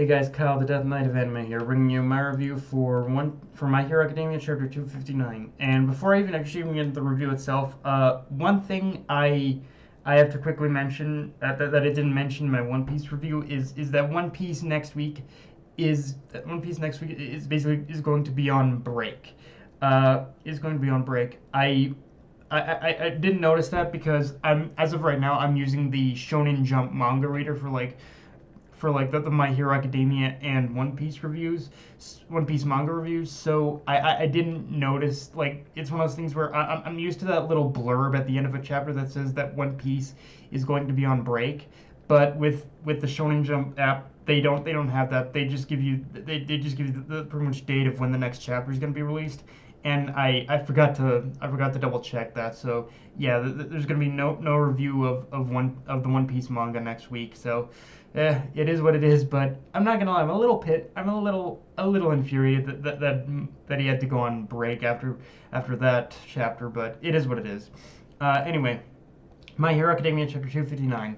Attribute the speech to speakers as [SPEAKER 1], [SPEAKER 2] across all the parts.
[SPEAKER 1] Hey guys, Kyle, the Death Knight of Anime here, bringing you my review for My Hero Academia Chapter 259. And before I even actually get into the review itself, one thing I have to quickly mention that I didn't mention in my One Piece review is that One Piece next week is going to be on break. Is going to be on break. I didn't notice that because as of right now I'm using the Shonen Jump manga reader for the My Hero Academia and One Piece manga reviews. So I didn't notice, like, it's one of those things where I'm used to that little blurb at the end of a chapter that says that One Piece is going to be on break, but with the Shonen Jump app they don't have that. They just give you the pretty much date of when the next chapter is going to be released. And I forgot to double check that. So yeah, there's gonna be no review of the One Piece manga next week. So it is what it is. But I'm not gonna lie, I'm a little infuriated that he had to go on break after that chapter. But it is what it is. Anyway, My Hero Academia chapter 259.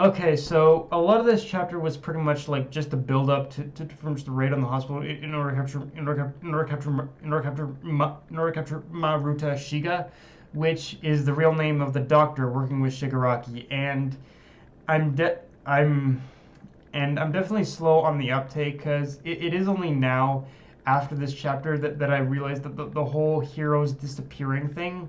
[SPEAKER 1] Okay, so a lot of this chapter was pretty much like just a build up to from just the raid on the hospital in order to capture Maruta Shiga, which is the real name of the doctor working with Shigaraki. And I'm de- I'm definitely slow on the uptake because it is only now after this chapter that I realized that the whole heroes disappearing thing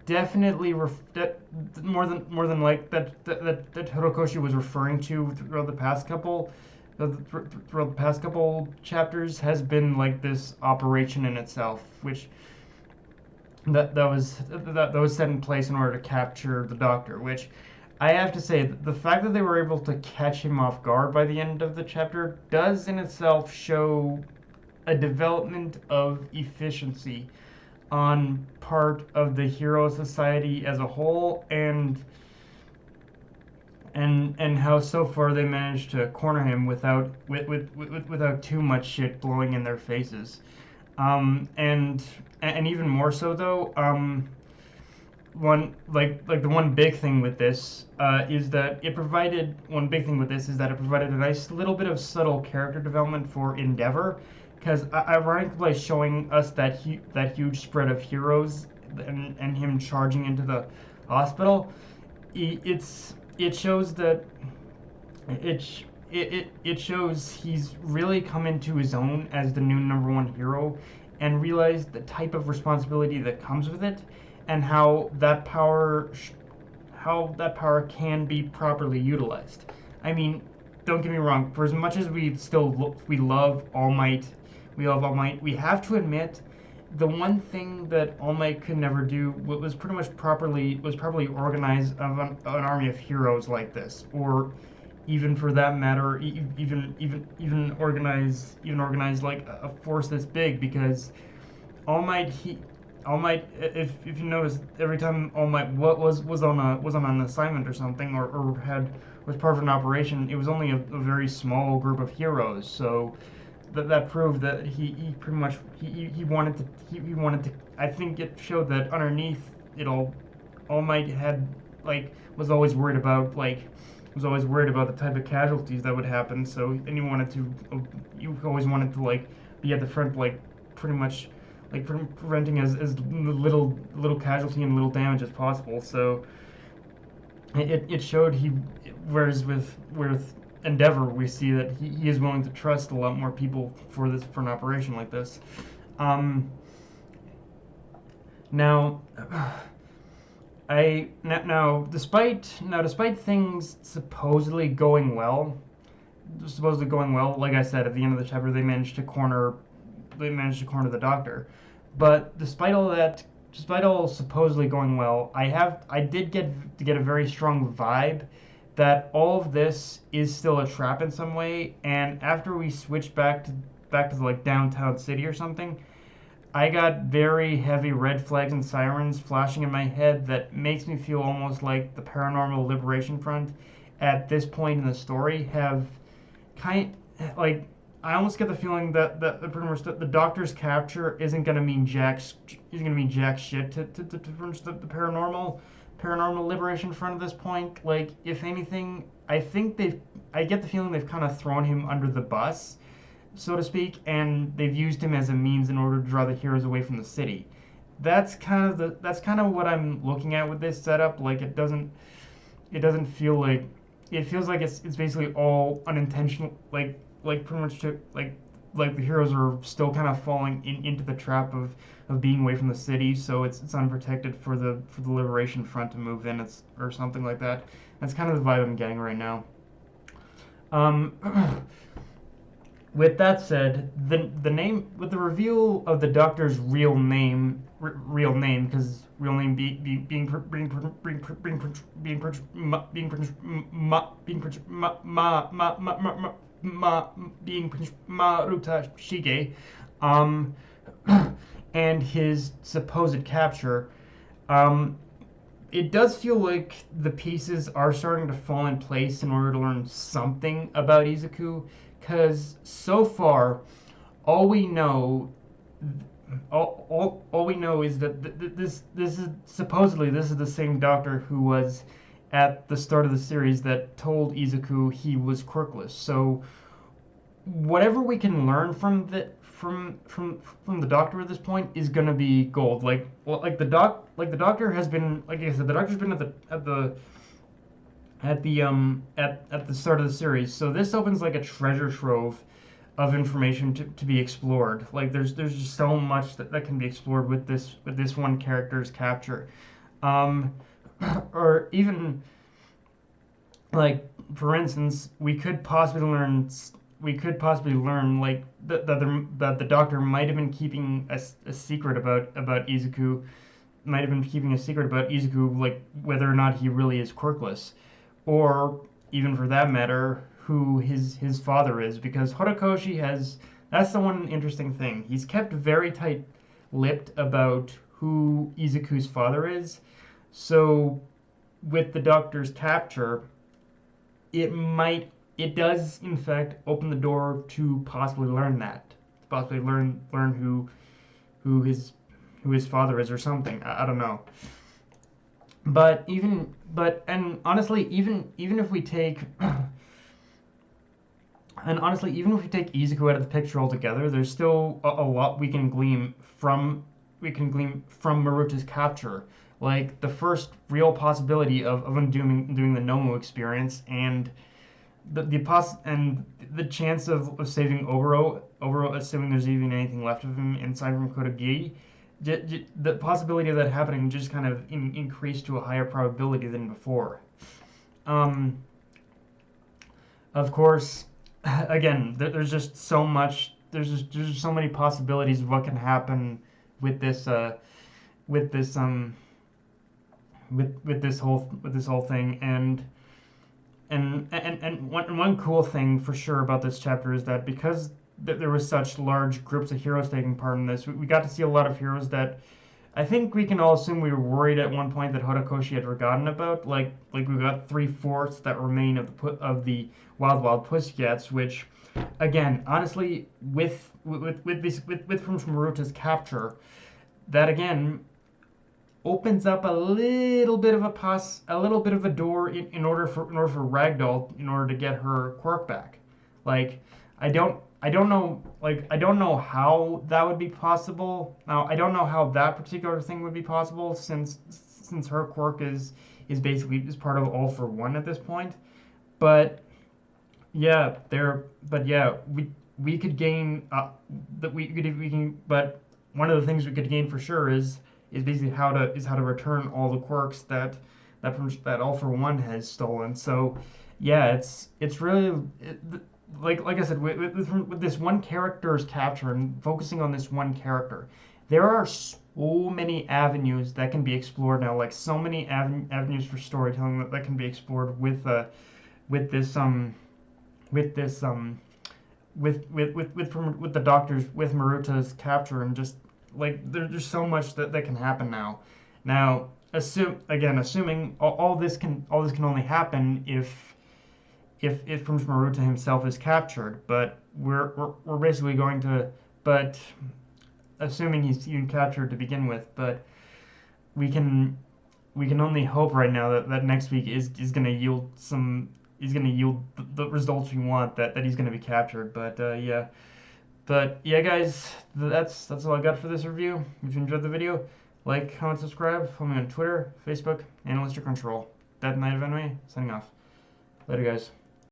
[SPEAKER 1] definitely that more than like that Horikoshi was referring to throughout the past couple chapters has been like this operation in itself, which that was set in place in order to capture the Doctor. Which I have to say, the fact that they were able to catch him off guard by the end of the chapter does in itself show a development of efficiency on part of the Hero Society as a whole, and how so far they managed to corner him without too much shit blowing in their faces. And even more so though, the one big thing with this is that it provided one big thing with this is that it provided a nice little bit of subtle character development for Endeavor, because ironically by showing us that huge spread of heroes and him charging into the hospital, it shows that it shows he's really come into his own as the new number one hero and realized the type of responsibility that comes with it, and how that power can be properly utilized. I mean, don't get me wrong. For as much as we love All Might, we have to admit the one thing that All Might could never do was properly organize an army of heroes like this, or even for that matter, even organize like a force this big. Because All Might he All Might, if you notice, every time All Might was on an assignment or something, or was part of an operation, it was only a very small group of heroes. So that proved that he pretty much he wanted to. I think it showed that underneath it All Might had, like, was always worried about the type of casualties that would happen. So, and you always wanted to, like, be at the front, like, pretty much, like, preventing as little casualty and little damage as possible. So it showed whereas with Endeavor, we see that he is willing to trust a lot more people for an operation like this. Um, now, despite things supposedly going well, like I said at the end of the chapter, they managed to corner the Doctor. But despite all supposedly going well, I did get a very strong vibe that all of this is still a trap in some way. And after we switch back to like downtown city or something, I got very heavy red flags and sirens flashing in my head that makes me feel almost like the Paranormal Liberation Front at this point in the story have kind like I almost get the feeling that pretty much the Doctor's capture isn't gonna mean jack shit to pretty much the Paranormal Liberation Front at this point. Like, if anything, I think they've I get the feeling they've kind of thrown him under the bus, so to speak, and they've used him as a means in order to draw the heroes away from the city. That's kind of what I'm looking at with this setup. Like it doesn't feel like it feels like it's basically all unintentional. Like pretty much like the heroes are still kind of falling into the trap of being away from the city, so it's unprotected for the Liberation Front to move in, or something like that. That's kind of the vibe I'm getting right now. Um, with that said, the name with the reveal of the Doctor's real name, because real name being being being being being being being Maruta Shige, um, and his supposed capture, um, it does feel like the pieces are starting to fall in place in order to learn something about Izuku, because so far, all we know, all we know is that this is supposedly this is the same doctor who was at the start of the series that told Izuku he was quirkless. So whatever we can learn from the doctor at this point is gonna be gold. Like the doctor has been, like I said, the doctor's been at the start of the series. So this opens like a treasure trove of information to be explored. Like there's just so much that can be explored with this one character's capture. Um, or even like for instance, we could possibly learn like that the doctor might have been keeping a secret about Izuku, might have been keeping a secret about Izuku, like whether or not he really is quirkless, or even for that matter, who his father is, because Horikoshi has that's the one interesting thing. He's kept very tight-lipped about who Izuku's father is. So with the doctor's capture, it does in fact open the door to possibly learn that, possibly learn who his who his father is or something. I don't know. And honestly, even if we take and honestly, even if we take Izuku out of the picture altogether, there's still a lot we can glean from Maruta's capture. Like the first real possibility of him doing the Nomu experience, and the chance of saving Oboro, assuming there's even anything left of him inside from Kodagiri, the possibility of that happening just kind of increased to a higher probability than before. Um, of course, again, there's just so much. There's just so many possibilities of what can happen with this with this with this whole thing. And one cool thing for sure about this chapter is that because there was such large groups of heroes taking part in this, we got to see a lot of heroes that I think we can all assume we were worried at one point that Horikoshi had forgotten about. Like we got three-fourths that remain of the Wild Pussycats, which, again, honestly, with from Maruta's capture, that again opens up a little bit of a door in order for Ragdoll in order to get her quirk back. Like I don't know I don't know how that would be possible. Now I don't know how that particular thing would be possible since her quirk is basically is part of All for One at this point. But yeah, we could gain that we can but one of the things we could gain for sure is basically how to return all the quirks that All for One has stolen. So yeah, it's really like I said with this one character's capture and focusing on this one character, there are so many avenues that can be explored now. Like so many avenues for storytelling that can be explored with this with this with the doctors with Maruta's capture, and just like there's so much that can happen now. Now, assuming all this can only happen if Prince Maruta himself is captured, but we're basically going to but assuming he's even captured to begin with, but we can we can only hope right now that next week is going to yield some yield the results you want, that he's gonna be captured. But yeah. But yeah, guys, that's all I got for this review. If you enjoyed the video, like, comment, subscribe. Follow me on Twitter, Facebook, Analyst or Control. That Knight of Enemy, signing off. Later, guys.